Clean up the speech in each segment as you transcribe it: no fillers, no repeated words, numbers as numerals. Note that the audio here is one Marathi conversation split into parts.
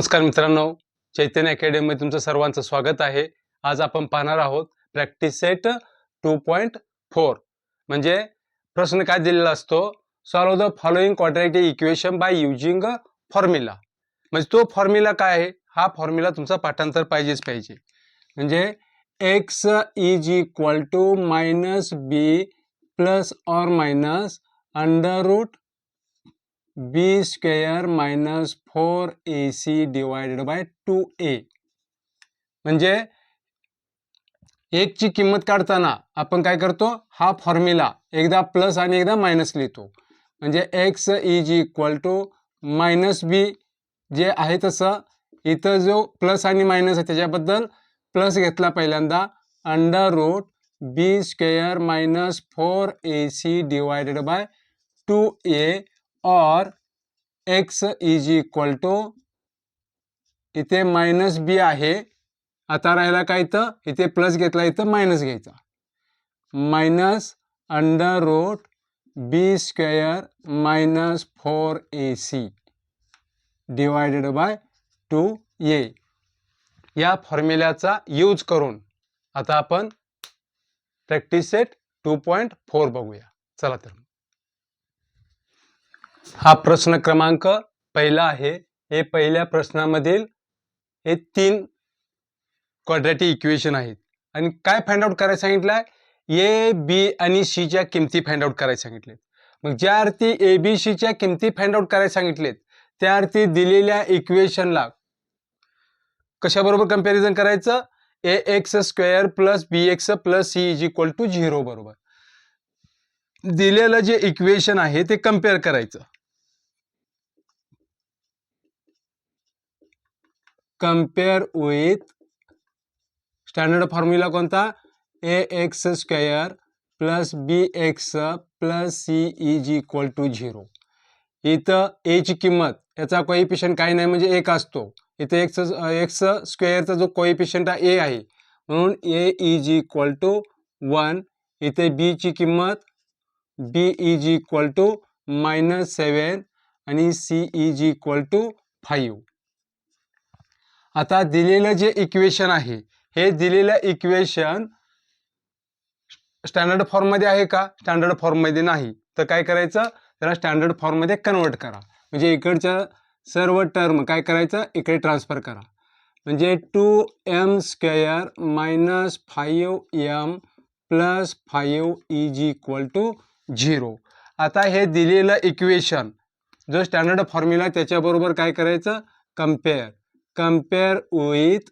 नमस्कार मित्रांनो, चैतन्य अकॅडमीमध्ये तुमचं सर्वांचं स्वागत आहे. आज आपण पाहणार आहोत प्रॅक्टिस सेट 2.4. म्हणजे प्रश्न काय दिलेला असतो, solve the following quadratic equation by using a formula. म्हणजे तो फॉर्म्युला काय आहे, हा फॉर्म्युला तुमचा पाठांतर पाहिजेच पाहिजे. म्हणजे x is equal to minus B plus or minus under root b square minus 4ac divided by 2a. म्हणजे एक ची किंमत काढताना आपण काय करतो, हा फॉर्म्युला एकदा प्लस आणि एकदा मायनस लिहितो. म्हणजे x is equal to minus b जे आहे तसं, इथं जो प्लस आणि मायनस आहे त्याच्याबद्दल प्लस घेतला पहिल्यांदा, under root b square minus 4ac divided by 2a और x इज इक्वल टू इथे मायनस बी आहे, आता राहिला काय, इथे प्लस घेतला, इथं मायनस घ्यायचा, minus under root B square minus 4ac divided by 2a. या फॉर्म्युल्याचा यूज करून आता आपण प्रॅक्टिस सेट 2.4 बघूया. चला तर, हा प्रश्न क्रमांक पहिला आहे. हे पहिल्या प्रश्नामधील हे 3 क्वाड्रॅटिक इक्वेशन आहेत आणि काय फाइंड आउट करायला सांगितलंय, ए बी आणि सी च्या किमती फाइंड आउट करायला सांगितलेत. मग ज्या अर्थी ए बी सी च्या किमती फाइंड आउट करायला सांगितलेत त्या अर्थी दिलेल्या इक्वेशनला कशाबरोबर कंपॅरिझन करायचं, A x square plus B x plus C is equal to 0 बरोबर दिलेलं जे इक्वेशन आहे ते कंपेअर करायचं. कंपेअर विथ स्टँडर्ड फॉर्म्युला कोणता, A x square plus B x plus C is equal to 0. इथं ए ची किंमत, याचा कोएफिशियंट काही नाही म्हणजे एक असतो. इथे एक्स स्क्वेअरचा जो कोएफिशियंट ए आहे म्हणून ए इज इक्वल टू 1. इथे बी ची किंमत बी इज इक्वल टू -7 आणि सी इज इक्वल टू 5. आता दिलेलं जे इक्वेशन आहे हे दिलेलं इक्वेशन स्टँडर्ड फॉर्म मध्ये आहे का, स्टँडर्ड फॉर्म मध्ये नाही, तर काय करायचं, त्याला स्टँडर्ड फॉर्म मध्ये कन्वर्ट करा. म्हणजे इकडच्या सर्व टर्म काय करायचं, इकडे ट्रान्सफर करा. म्हणजे 2m square minus 5m plus 5 is equal to 0. आता हे दिलेलं इक्वेशन जो स्टँडर्ड फॉर्म्युला त्याच्याबरोबर काय करायचं, कंपेअर विथ,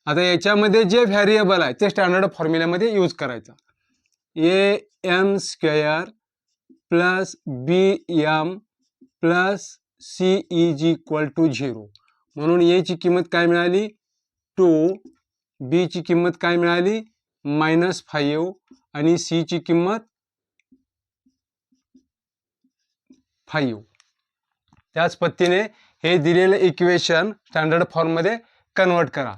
आता याच्यामध्ये जे व्हेरिएबल आहे ते स्टँडर्ड फॉर्म्युल्यामध्ये यूज करायचा. A m square plus b m plus C is equal to 0. म्हणून ए ची किंमत काय मिळाली 2, बी ची किंमत काय मिळाली -5 आणि सी ची किंमत 5. त्याच पद्धतीने हे दिलेलं इक्वेशन स्टँडर्ड फॉर्म मध्ये कन्वर्ट करा.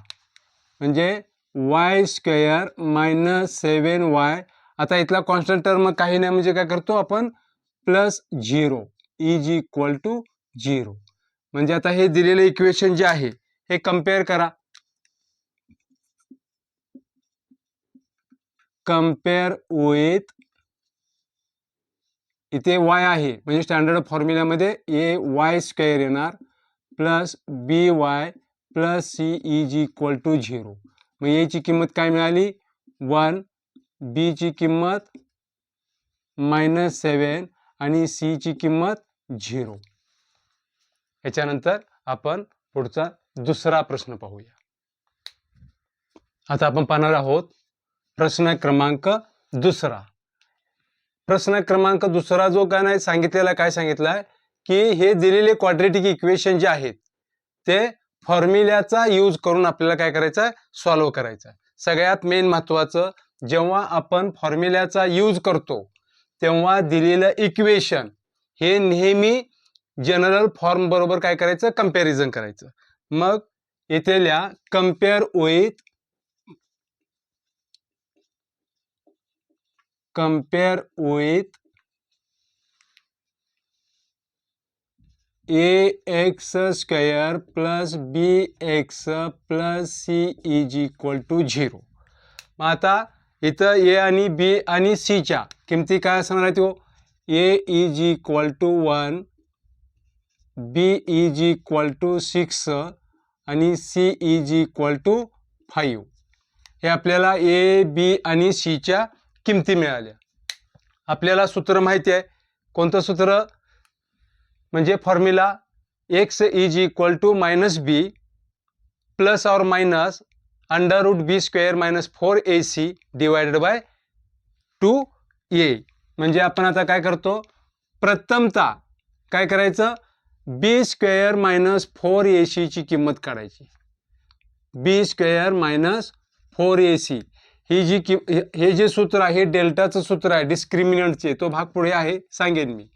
म्हणजे y स्क्वेअर मायनस 7y, आता इथला कॉन्स्टंट टर्म काही नाही म्हणजे काय करतो आपण प्लस 0 इज इक्वल टू 0. म्हणजे आता हे दिलेलं इक्वेशन जे आहे हे कंपेअर करा. कंपेअर विथ, इथे y आहे म्हणजे स्टँडर्ड फॉर्म्युल्यामध्ये ए वाय स्क्वेअर येणार plus b y plus C is equal to 0. मग ए ची किंमत काय मिळाली 1, बी ची किंमत -7 आणि सी ची किंमत 0. याच्यानंतर आपण पुढचा दुसरा प्रश्न पाहूया. आता आपण पाहणार आहोत प्रश्न क्रमांक दुसरा. प्रश्न क्रमांक दुसरा जो काय नाही सांगितलेला, काय सांगितलंय की हे दिलेले क्वाड्रॅटिक इक्वेशन जे आहेत ते फॉर्म्युल्याचा यूज करून आपल्याला काय करायचं, सॉल्व्ह करायचं. सगळ्यात मेन महत्वाचं, जेव्हा आपण फॉर्म्युल्याचा यूज करतो तेव्हा दिलेलं इक्वेशन हे नेहमी जनरल फॉर्म बरोबर काय करायचं, कंपॅरिझन करायचं. मग इथे लिहा compare with a x square plus B x plus C is equal to 0. मग आता इथं ए आणि बी आणि सीच्या किमती काय असणार आहेत? A is equal to 1, B is equal to 6 आणि सी इज इक्वल टू 5. हे आपल्याला ए बी आणि सीच्या किमती मिळाल्या. आपल्याला सूत्र माहिती आहे. कोणतं सूत्र? म्हणजे formula X is equal to minus B plus और minus under root B square minus 4ac divided by 2a. म्हणजे आपण आता काय करतो? प्रथमतः काय करायचं? बी स्क्वेअर मायनस 4ac ची किंमत काढायची. बी स्क्वेअर मायनस 4ac ही जी हे जे सूत्र आहे डेल्टाचं सूत्र आहे डिस्क्रिमिनंटचे, तो भाग पुढे आहे सांगेन मी.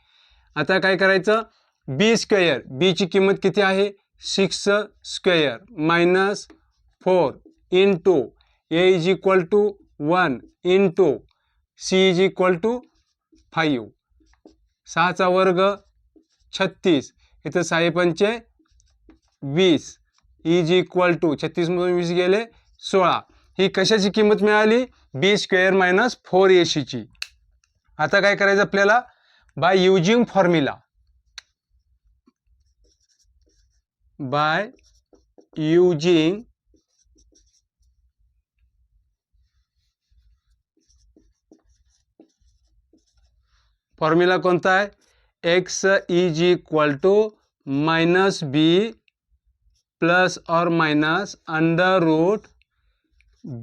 आता काय करायचं? बी स्क्वेअर, बी ची किंमत किती आहे? 6 square minus 4 into a is equal to 1 into c is equal to 5. 6चा वर्ग 36, इथं 6 पंचे 20 इज इक्वल टू 36 मधून 20 गेले 16. ही कशाची किंमत मिळाली? बी स्क्वेअर मायनस 4ac ची. आता काय करायचं आपल्याला? By using formula, by using formula कोणता आहे? X is equal to minus B plus और minus under root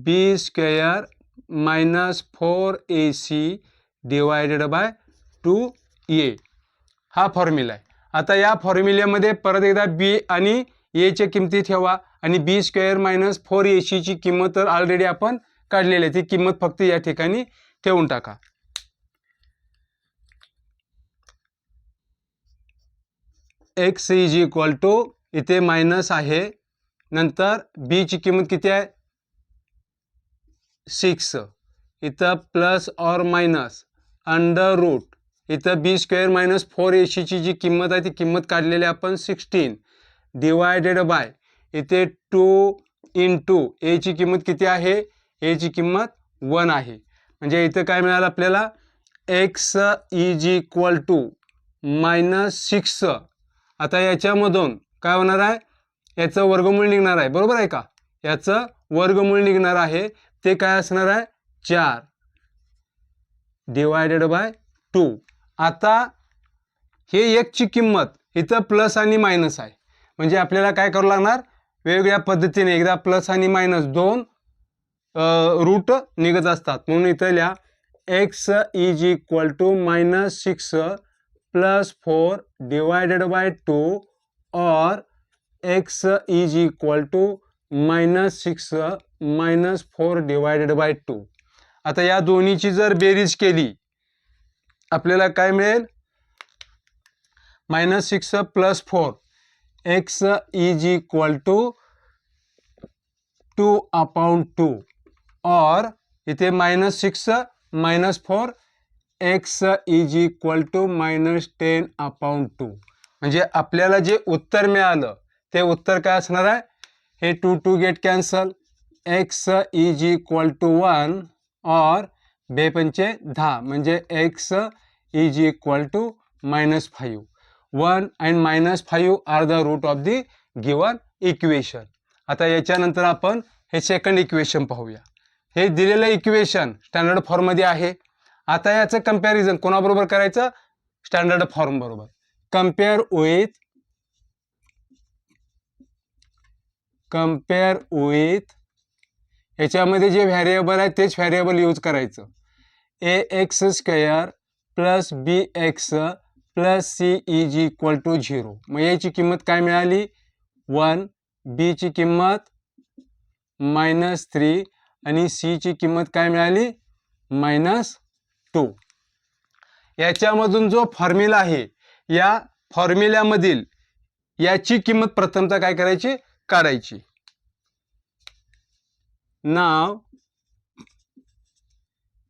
B square minus 4ac divided by 2a. हा फॉर्म्युला आहे. आता या फॉर्म्युल्यामध्ये परत एकदा बी आणि एच्या किमती ठेवा आणि बी स्क्वेअर मायनस 4ac ची किंमत तर ऑलरेडी आपण काढलेली आहे, ती किंमत फक्त या ठिकाणी ठेवून टाका. एक्स इज इक्वल टू, इथे मायनस आहे, नंतर बी ची किंमत किती आहे? 6, इथं प्लस और मायनस अंडर रूट, इथं बी स्क्वेअर मायनस 4ac ची जी किंमत आहे ती किंमत काढलेली आपण 16 डिवायडेड बाय इथे 2 इंटू ए ची किंमत किती आहे? ए ची किंमत 1 आहे. म्हणजे इथं काय मिळालं आपल्याला? X is equal to minus 6. आता याच्यामधून काय होणार आहे? याचं वर्गमूळ निघणार आहे, बरोबर आहे का? याचं वर्गमूळ निघणार आहे, ते काय असणार आहे? 4 डिवायडेड बाय 2. आता हे एक ची किंमत इथं प्लस आणि मायनस आहे, म्हणजे आपल्याला काय करावं लागणार? वेगवेगळ्या पद्धतीने एकदा प्लस आणि मायनस दोन रूट निघत असतात, म्हणून इथं लिहा x is equal to minus 6 plus 4 divided by 2 और x is equal to minus 6 minus 4 divided by 2. आता या दोन्हीची जर बेरीज केली आपल्याला काय मिळेल? Minus 6 plus 4 x is equal to 2/2 और इथे minus 6 minus 4 x is equal to minus 10/2. म्हणजे आपल्याला जे उत्तर मिळालं ते उत्तर काय असणार आहे? हे 2 2 get cancel, x is equal to 1 और 2 पंचे 10 म्हणजे x is equal to minus 5. 1 and minus 5 are the root of the given equation. आता याच्यानंतर आपण हे सेकंड इक्वेशन पाहूया. हे दिलेलं इक्वेशन स्टँडर्ड फॉर्म मध्ये आहे. आता याचं कंपॅरिझन कोणाबरोबर करायचं? स्टँडर्ड फॉर्म बरोबर. कंपेअर विथ याच्यामध्ये जे व्हेरिएबल आहे तेच व्हेरिएबल यूज करायचं. A x square plus B x plus C is equal to 0. मग याची किंमत काय मिळाली? 1, बी ची किंमत मायनस 3 आणि सी ची किंमत काय मिळाली? मायनस 2. याच्यामधून जो फॉर्म्युला आहे या फॉर्म्युल्यामधील याची किंमत प्रथमतः काय करायची? काढायची. नाव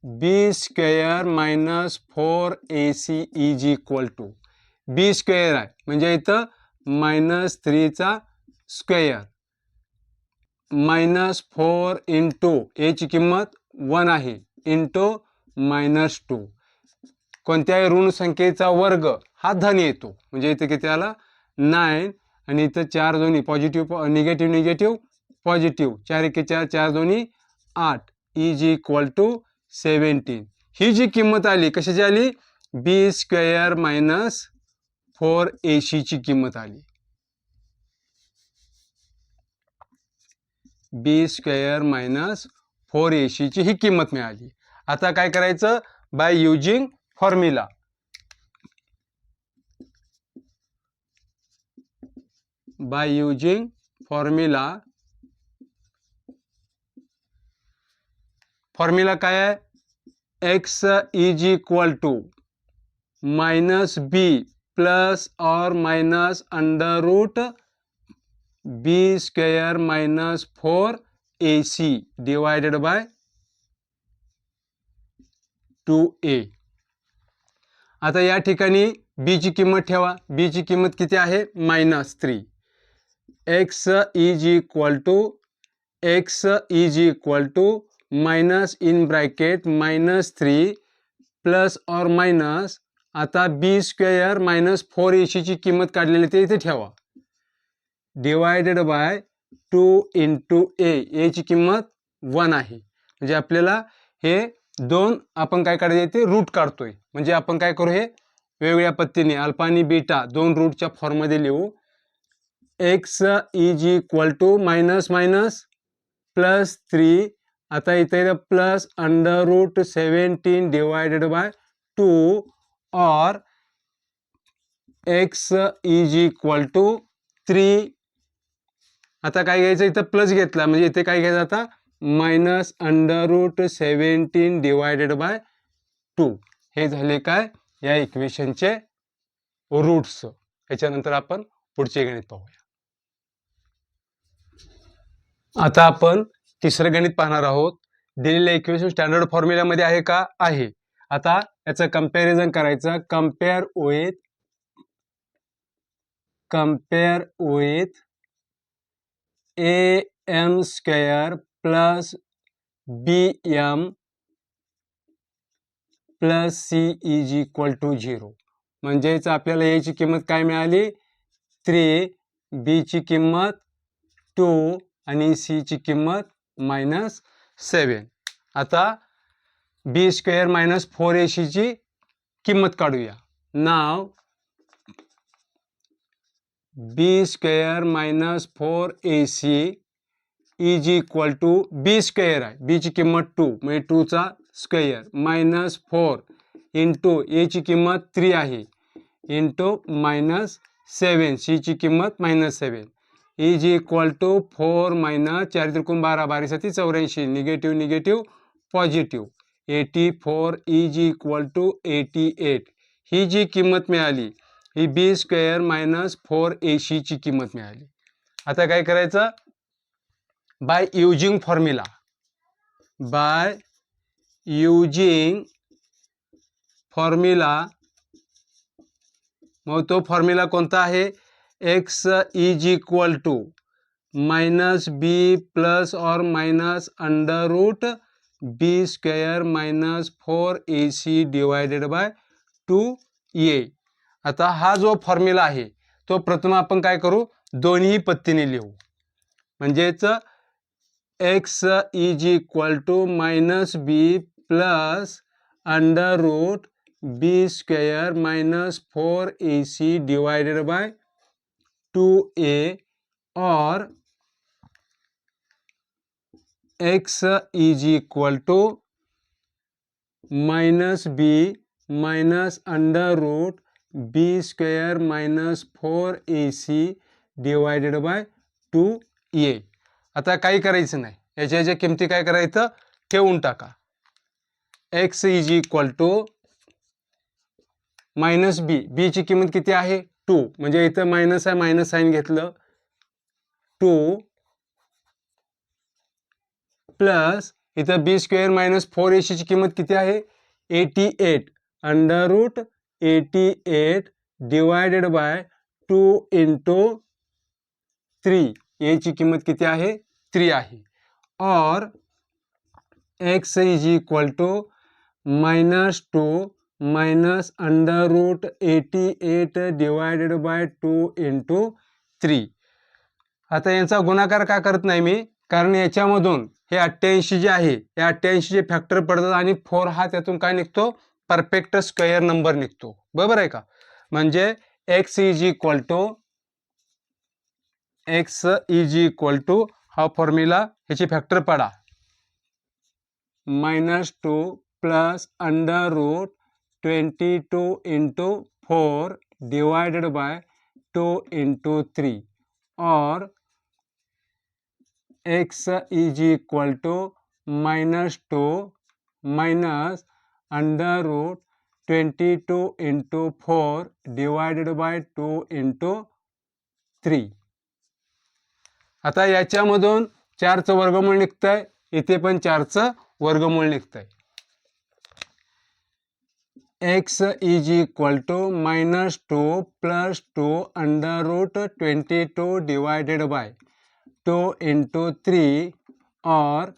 B square minus 4ac is equal to, B square आहे, म्हणजे इथं -3चा स्क्वेअर -4 इंटू एची किंमत 1 आहे इंटू -2. कोणत्याही ऋण संख्येचा वर्ग हा धन येतो, म्हणजे इथे किती आला 9 आणि इथं 4 दोन्ही पॉझिटिव्ह निगेटिव्ह निगेटिव्ह पॉझिटिव्ह 4 एके 4 4 दोन्ही 8 इज इक्वल टू 17. ही जी किंमत आली कशाची आली बी स्क्वेअर -4ac ची किंमत आली. बी स्क्वेअर -4ac ची ही किंमत मिळाली. आता काय करायचं by using formula. By using formula. Formula काय आहे x is equal to -b plus और minus under root B square -4ac divided by 2a. आता या ठिकाणी b ची किंमत ठेवा. b ची किंमत किती आहे -3. x is equal to minus in bracket -3 plus और माइनस. आता बी स्क्वेअर -4ac ची किंमत काढलेली ते इथे ठेवा डिवायडेड बाय 2 इंटू ए ची किंमत 1 आहे. म्हणजे आपल्याला हे दोन आपण काय काढायचे ते रूट काढतोय. म्हणजे आपण काय करू हे वेगवेगळ्या पद्धतीने अल्फा आणि बीटा दोन रूटच्या फॉर्ममध्ये लिहू. x is equal to minus minus plus 3. आता इथे plus under root 17 divided by 2 और x इज इक्वल टू 3. आता काय घ्यायचं इथं प्लस घेतला म्हणजे इथे काय घ्यायचं आता minus under root 17 divided by 2. हे झाले काय या इक्वेशनचे रूट्स. याच्यानंतर आपण पुढचे गणित पाहूया. आता आपण तिसरं गणित पाहणार आहोत. दिलेलं इक्वेशन स्टँडर्ड फॉर्म्युल्यामध्ये आहे का आहे. आता याचं कंपॅरिझन करायचं. Compare with am square plus bm plus c is equal to 0. म्हणजेच आपल्याला a ची किंमत काय मिळाली 3, b ची किंमत 2 आणि c ची किंमत -7. आता b स्क्वेअर -4ac ची किंमत काढूया. नाव b square -4ac is equal to B square आहे, b ची किंमत 2 म्हणजे 2चा स्क्वेअर -4 इंटू a ची किंमत 3 आहे इंटू -7 c ची किंमत -7 इज इक्वल टू 4 4 त्रिकोण 12 12 7 84 negative negative positive 84 is equal to 88. ही जी किंमत मिळाली ही बी स्क्वेअर -4ac ची किंमत मिळाली. आता काय करायचं by using formula. By using formula. मग तो फॉर्म्युला कोणता आहे x is equal to -b plus और minus under root B square -4ac divided by 2a. आता हा जो फॉर्म्युला आहे तो प्रथम आपण काय करू दोन्ही पद्धतीने लिहू. म्हणजेच x is equal to -b plus under root B square -4ac divided by 2a और x is equal to -b minus under root B square -4ac divided by 2a. आता काही करायचं नाही, याच्या किमती काय करायचं ठेवून टाका. x is equal to -b ची किंमत किती आहे 2 म्हणजे इथं मायनस आहे मायनस साइन घेतलं 2 प्लस इथं बी स्क्वेअर -4ac ची किंमत किती आहे 88 under root 88 divided by 2 into 3, याची किंमत किती आहे 3 आहे. और x is equal to -2 minus under root 88 divided by 2 into 3. आता यांचा गुणाकार का करत नाही मी, कारण याच्यामधून हे 88 जे आहे या 88 चे फॅक्टर पडतात आणि 4 हा त्यातून काय निघतो परफेक्ट स्क्वेअर नंबर निघतो. बरोबर आहे का. म्हणजे x इज इक्वल टू हा फॉर्म्युला ह्याची फॅक्टर पडा -2 plus under root 22 into 4 divided by 2 into 3 और x is equal to -2 minus under root 22 into 4 divided by 2 into 3. आता याच्यामधून 4चं वर्गमूळ निघतंय, इथे पण 4चं वर्गमूळ निघतंय. x is equal to -2 plus 2 under root 22 divided by 2 into 3 और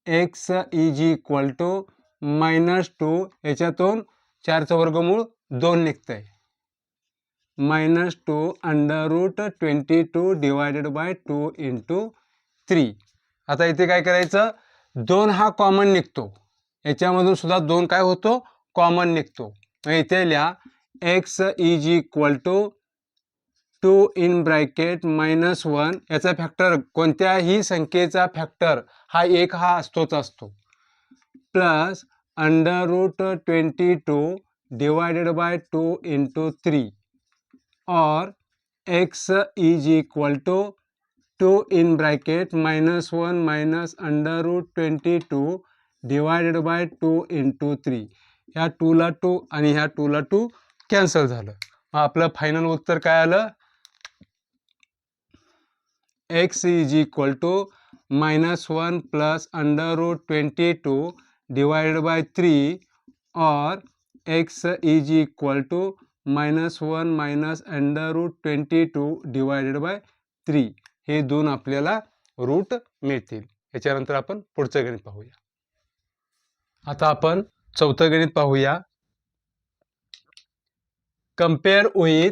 x इज इक्वल टू -2 याच्यातून 4चं वर्गमूळ 2 निघतंय. -2 under root 22 divided by 2 into 3. आता इथे काय करायचं, 2 हा कॉमन निघतो, याच्यामधून सुद्धा 2 काय होतो कॉमन निघतो. इथे लिहा x is equal to 2 in bracket -1, याचा फॅक्टर कोणत्याही संख्येचा फॅक्टर हा 1 हा असतोच असतो, plus under root 22 divided by 2 into 3 और x is equal to 2 in bracket -1 minus under root 22 divided by 2 into 3. ह्या 2 ला 2 आणि ह्या 2 ला 2 कॅन्सल झालं. मग आपलं फायनल उत्तर काय आलं, x is equal to -1 plus under root 22 divided by 3 और x is equal to -1 minus under root 22 divided by 3. हे दोन आपल्याला रूट मिळतील. याच्यानंतर आपण पुढचं गणित पाहूया. आता आपण चौथं गणित पाहूया. Compare with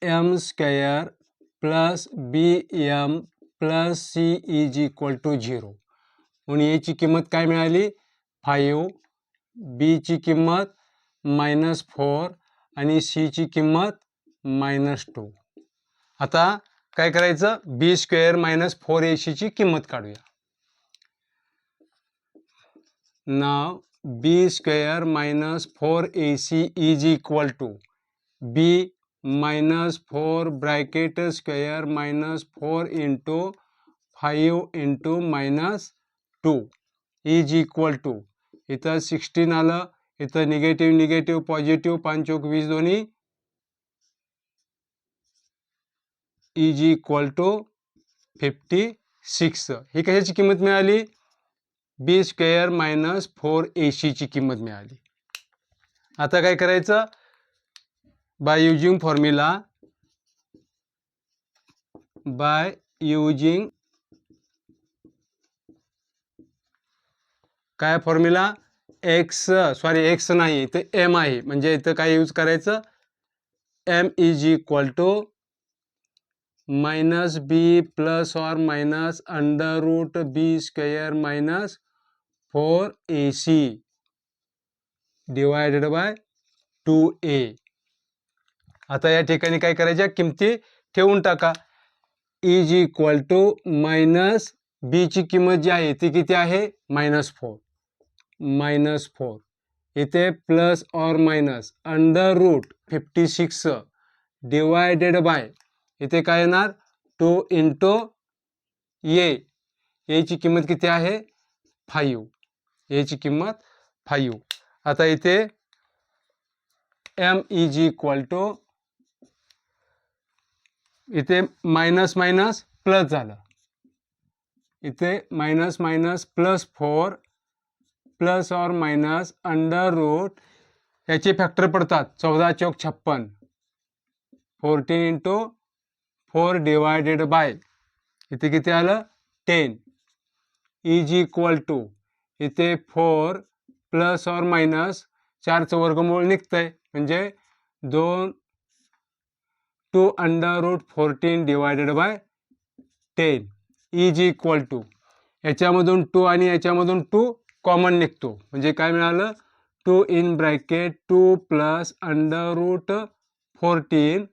am square plus bm plus c is equal to 0. म्हणून याची किंमत काय मिळाली 5, b ची किंमत -4 आणि c ची किंमत -2. आता काय करायचं, b स्क्वेअर -4ac ची किंमत काढूया. नाव b square -4ac is equal to b -4 bracket square -4 into 5 into -2 is equal to, इथं 16 आलं, इथं निगेटिव्ह निगेटिव्ह पॉझिटिव्ह 5 चौक 20 दोन्ही इज इक्वल टू 56. ही कशाची किंमत मिळाली, b स्क्वेअर -4ac ची किंमत मिळाली. आता काय करायचं, बाय युजिंग फॉर्म्युला, काय फॉर्म्युला, एक्स नाही इथे m आहे, म्हणजे इथं काय यूज करायचं, m is equal to -b plus और minus under root b square -4ac divided by 2a. आता या ठिकाणी काय करायच्या, किमती ठेवून टाका. Is equal to minus B ची किंमत जी आहे ती किती आहे -4. इथे प्लस और minus under root 56 divided by, इथे काय येणार 2 इंटू ए ची किंमत किती आहे 5, ए ची किंमत 5. आता इथे m इज इक्वल टू, इथे मायनस मायनस प्लस झालं, इथे मायनस मायनस प्लस 4 प्लस और मायनस अंडर रूट याचे फॅक्टर पडतात 14 चौक 56 14 इंटू 4 डिवायडेड बाय इथे किती आलं 10 इज इक्वल टू इथे 4 प्लस और मायनस 4चं वर्गमूळ निघतंय म्हणजे 2 under root 14 divided by 10 is equal to याच्यामधून 2 आणि याच्यामधून 2 कॉमन निघतो म्हणजे काय मिळालं 2 in bracket 2 plus under root 14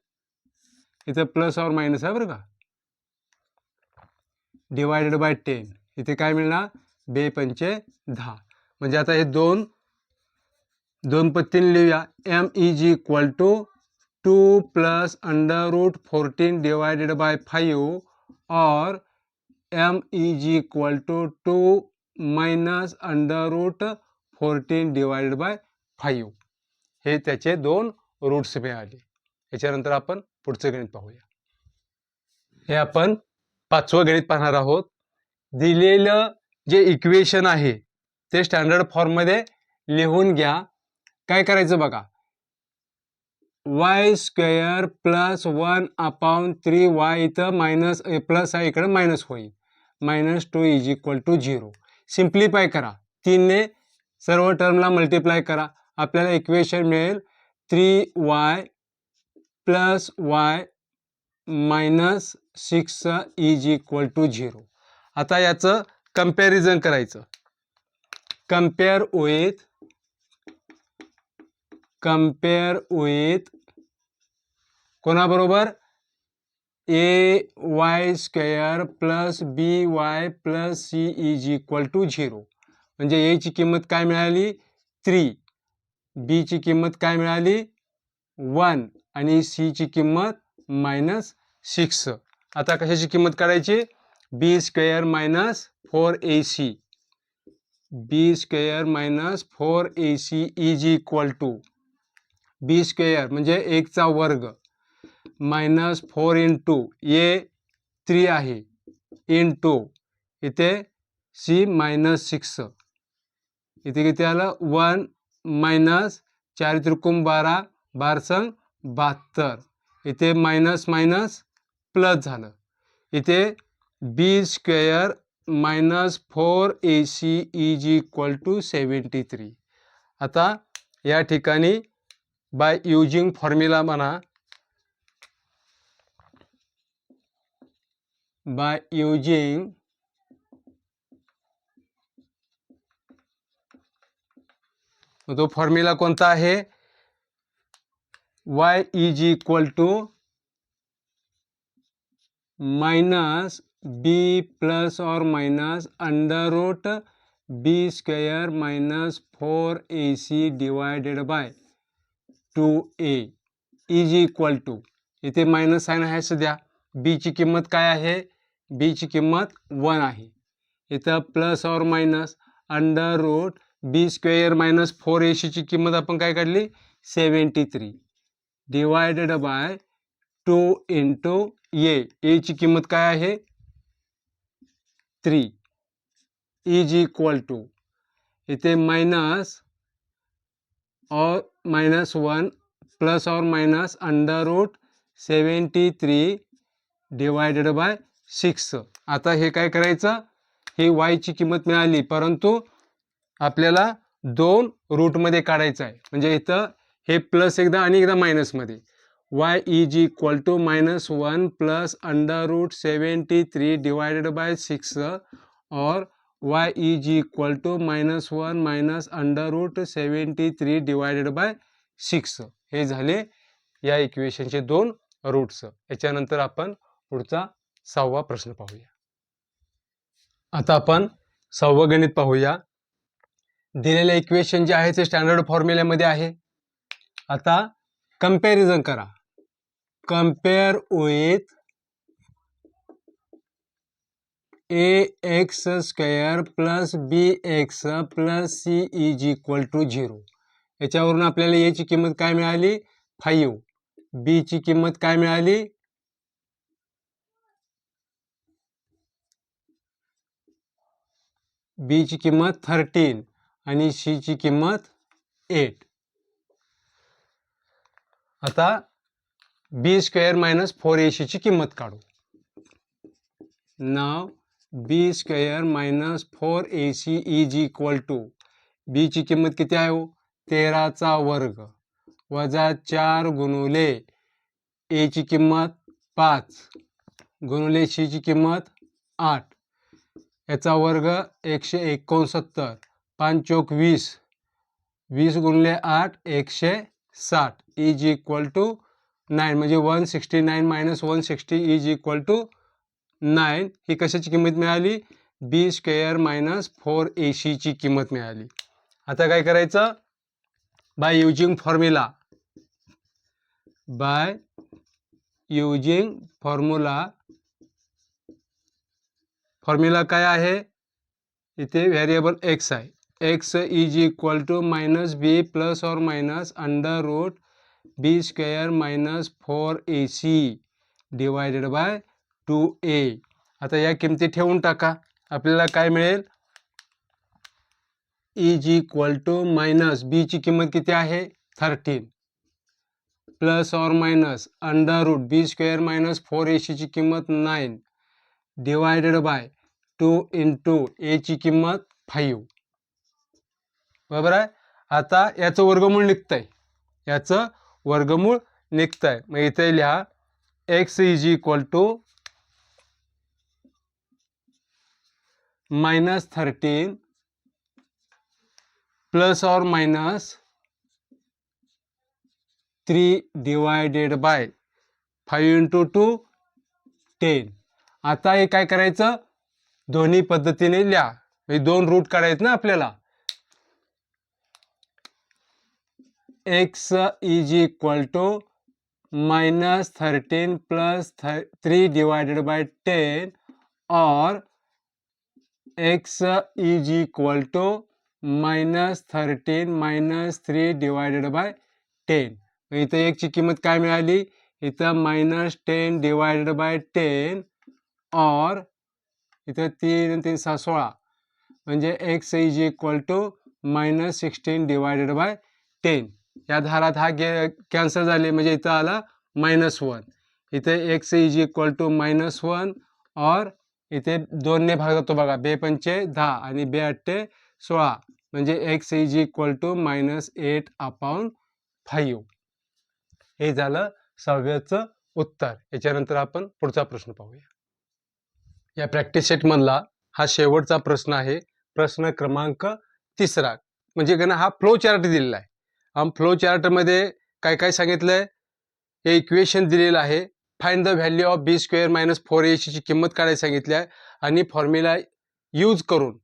इथे प्लस और मायनस आहे बरं का डिवायडेड बाय 10 इथे काय मिळणार 2 पंचे 10 म्हणजे आता हे दोन पत्तीने लिहूया m is equal to 2 plus under root 14 divided by 5 और m is equal to 2 minus under root 14 divided by 5 हे त्याचे दोन रूट्स मिळाले. याच्यानंतर आपण पुढचं गणित पाहूया. हे आपण 5वं गणित पाहणार आहोत. दिलेलं जे इक्वेशन आहे ते स्टँडर्ड फॉर्ममध्ये लिहून घ्या. काय करायचं बघा y स्क्वेअर प्लस 1/3y इथं मायनस प्लस आहे इकडे मायनस होईल -2 इज इक्वल टू 0. सिम्प्लिफाय करा 3 ने सर्व टर्मला मल्टिप्लाय करा आपल्याला इक्वेशन मिळेल 3y plus y minus 6 is equal to 0. आता याचं कंपॅरिझन करायचं. कंपेअर विथ कोणाबरोबर ay square plus by plus c is equal to 0. म्हणजे a ची किंमत काय मिळाली 3 b ची किंमत काय मिळाली 1 आणि c ची किंमत -6. आता कशाची किंमत काढायची b square minus 4ac b square minus 4ac is equal to b square म्हणजे 1 चा वर्ग मायनस 4 इंटू a 3 आहे इंटू इथे c -6 इथे किती आलं 1 मायनस 4 त्रिकोण 12 12 संग 72 इथे मायनस मायनस प्लस झालं इथे b square minus 4ac is equal to 73. आता या ठिकाणी बाय युजिंग फॉर्म्युला म्हणा बाय युजिंग तो फॉर्म्युला कोणता आहे y is equal to minus b plus और minus under root b square minus 4ac divided by 2a is equal to इथे मायनस साइन आहे सध्या b ची किंमत काय आहे b ची किंमत 1 आहे इथं प्लस और minus under root b square minus 4ac ची किंमत आपण काय काढली 73 डिवायडेड बाय 2 इंटू a ची किंमत काय आहे 3 इज इक्वल टू इथे माइनस और -1 प्लस और minus under root 73 divided by 6. आता हे काय करायचं हे y ची किंमत मिळाली परंतु आपल्याला 2 रूटमध्ये काढायचं आहे म्हणजे इथं हे प्लस एकदा आणि एकदा मायनसमध्ये y is equal to -1 plus under root 73 divided by 6 और y is equal to -1 minus under root 73 divided by 6. हे झाले या इक्वेशनचे 2 रूट्स. याच्यानंतर आपण पुढचा 6वा प्रश्न पाहूया. आता आपण 6वं गणित पाहूया. दिलेले इक्वेशन जे आहे ते स्टँडर्ड फॉर्म्युल्यामध्ये आहे. आता कंपॅरिझन करा. Compare with ax square plus bx plus c is equal to 0. याच्यावरून आपल्याला a ची किंमत काय मिळाली 5 b ची किंमत काय मिळाली बी ची किंमत 13 आणि सी ची किंमत 8. आता बी स्क्वेअर मायनस 4ac ची किंमत काढू. नाव B square minus 4ac is equal to, B ची किंमत किती आहे हो? 13 चा वर्ग वजा 4 गुणुले ए ची किंमत 5 गुणुले सी ची किंमत 8, याचा वर्ग 169, 5 चौक 20, 20 गुणिले 8 160 इज इक्वल टू 9. म्हणजे 169 मायनस 160 इज इक्वल टू 9. ही कशाची किंमत मिळाली? बी स्क्वेअर मायनस 4ac ची किंमत मिळाली. आता काय करायचं? बाय युजिंग फॉर्म्युला, फॉर्म्युला काय आहे? इथे व्हेरिएबल एक्स आहे. X is equal to minus B plus और minus under root B square minus 4ac divided by 2a. आता या किमती ठेवून टाका. आपल्याला काय मिळेल? Is equal to minus B ची किंमत किती आहे? 13 प्लस और मायनस अंडर रूट बी स्क्वेअर मायनस 4ac ची किंमत 9 डिवायडेड बाय 2 इंटू ए ची किंमत 5. बरोबर आहे. आता याचं वर्गमूळ निघतंय, याचं वर्गमूळ निघतंय. मग इथे लिहा x is equal to minus 13 plus और मायनस 3 डिवायडेड बाय 5 इंटू 2 10. आता हे काय करायचं? दोन्ही पद्धतीने लिहा. म्हणजे दोन रूट काढायचे ना आपल्याला. X is equal to minus 13 plus 3 divided by 10 और x is equal to minus 13 minus 3 divided by 10. इथं एकची किंमत काय मिळाली? इथं मायनस 10 डिवायडेड बाय 10 और इथं 3 3 6 16, म्हणजे x is equal to minus 16 divided by 10. या धारात हा कॅन्सल झाले, म्हणजे इथं आला -1. इथे एक्स इज इक्वल टू -1 और इथे 2 ने भाग जातो बघा. 2 पंचे 10 आणि 2 अट्टे 16, म्हणजे एक्स इज इक्वल टू -8/5. हे झालं 6व्याचं उत्तर. याच्यानंतर आपण पुढचा प्रश्न पाहूया. या प्रॅक्टिस सेट मधला हा शेवटचा प्रश्न आहे. प्रश्न क्रमांक 3. म्हणजे गणा हा फ्लो चार्ट दिलेला आहे. फ्लो चार्ट मध्ये काय काय सांगितलंय? हे इक्वेशन दिलेलं आहे. Find the value of b square minus 4ac ची किंमत काढायला सांगितली आहे आणि फॉर्म्युला यूज करून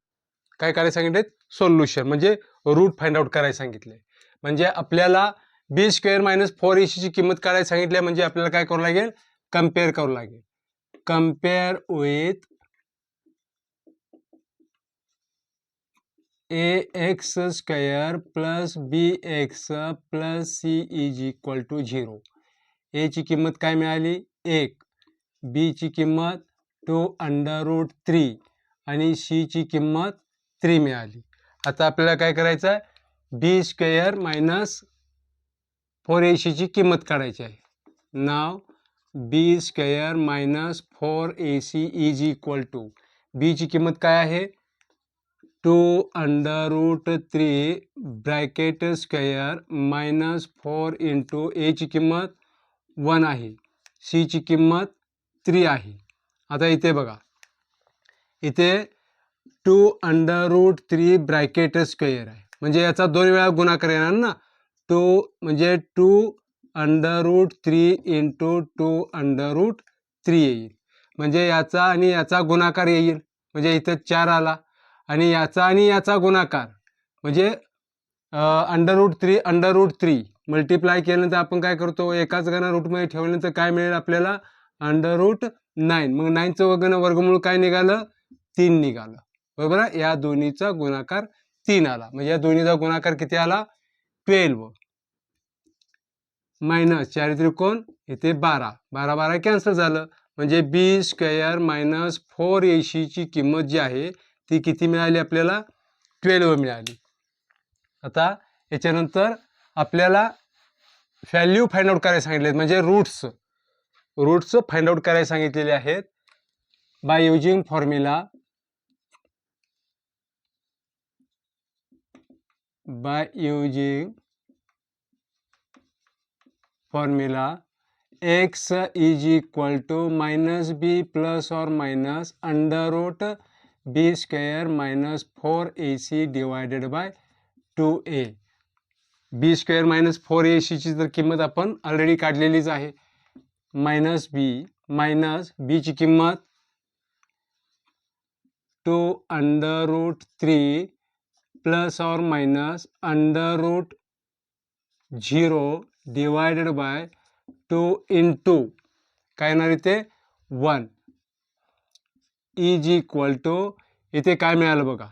काय करायला सांगितले? सोल्युशन म्हणजे रूट फाइंड आउट करायला सांगितले. म्हणजे आपल्याला बी स्क्वेअर मायनस 4ac ची किंमत काढायला सांगितली, म्हणजे आपल्याला काय करावं लागेल? कम्पेअर करावं लागेल. Compare with ax square plus bx plus c is equal to 0. A ची किंमत काय मिळाली? 1, बी ची किंमत 2 अंडर रूट 3 आणि सी ची किंमत 3 मिळाली. आता आपल्याला काय करायचं आहे? बी स्क्वेअर मायनस 4ac ची किंमत काढायची आहे. नाव B square minus 4ac is equal to, B ची किंमत काय आहे? 2 under root 3 bracket square minus 4 into A ची किंमत 1 आहे, सी ची किंमत 3 आहे. आता इथे बघा, इथे 2 अंडर रूट 3 ब्रॅकेट स्क्वेअर आहे, म्हणजे याचा 2 वेळा गुणाकार येणार ना. 2 म्हणजे 2 under root 3 into 2 under root 3 येईल. म्हणजे याचा आणि याचा गुणाकार येईल, म्हणजे इथं 4 आला. आणि याचा आणि याचा गुणाकार म्हणजे अंडर रूट 3 मल्टिप्लाय केल्यानंतर आपण काय करतो? एकाच गणा रूटमध्ये ठेवल्यानंतर काय मिळेल आपल्याला? Under root 9. मग 9चं वर्गमूळ काय निघालं? 3 निघालं. बरोबर आहे. या दोन्हीचा गुणाकार 3 आला, म्हणजे या दोन्हीचा गुणाकार किती आला? 12 मायनस 4 त्रिकोण इथे 12, 12 12 कॅन्सल झालं. म्हणजे बी स्क्वेअर मायनस 4ac ची किंमत जी आहे ती किती मिळाली आपल्याला 12 मिळाली. आता याच्यानंतर आपल्याला व्हॅल्यू फाइंड आउट करायला सांगितले, म्हणजे रूट्स फाइंड आउट करायला सांगितलेले आहेत. Bye using formula x is equal to -b plus or minus under root b square minus 4ac divided by 2a. b square minus 4ac ची तर किंमत आपण ऑलरेडी काढलेलीच आहे. मायनस बी ची किंमत 2 अंडर रूट 3 प्लस और minus under root 0 divided by 2 into काय येणार इथे 1 इज इक्वल टू, इथे काय मिळालं बघा,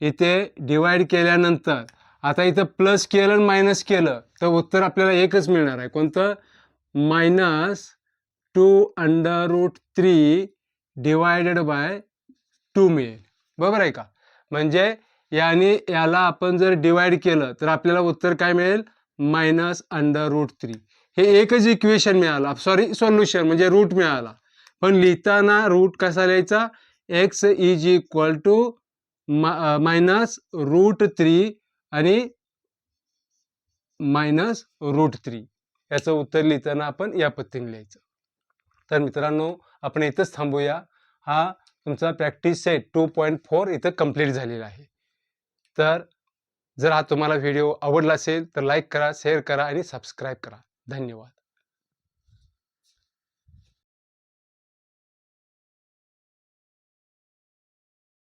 इथे डिवाइड केल्यानंतर आता इथं प्लस केलं आणि मायनस केलं तर उत्तर आपल्याला एकच मिळणार आहे. कोणतं? -2 अंडर रूट 3 डिवायडेड बाय 2 मिळेल. बरोबर आहे का? म्हणजे याला आपण जर डिवाइड केलं तर आपल्याला उत्तर काय मिळेल? -√3. हे एकच इक्वेशन मिळालं, सॉरी सोल्युशन म्हणजे रूट मिळाला. पण लिहिताना रूट कसा लिहायचा? x इज इक्वल टू -√3 आणि -√3. याचं उत्तर लिहिताना आपण या पद्धतीने लिहायचं. तर मित्रांनो, आपण इथंच थांबूया. हा तुमचा प्रॅक्टिस सेट 2.4 इथं कंप्लीट झालेला आहे. तर जर हा तुम्हाला व्हिडिओ आवडला असेल तर लाईक करा, शेअर करा आणि सबस्क्राईब करा. धन्यवाद.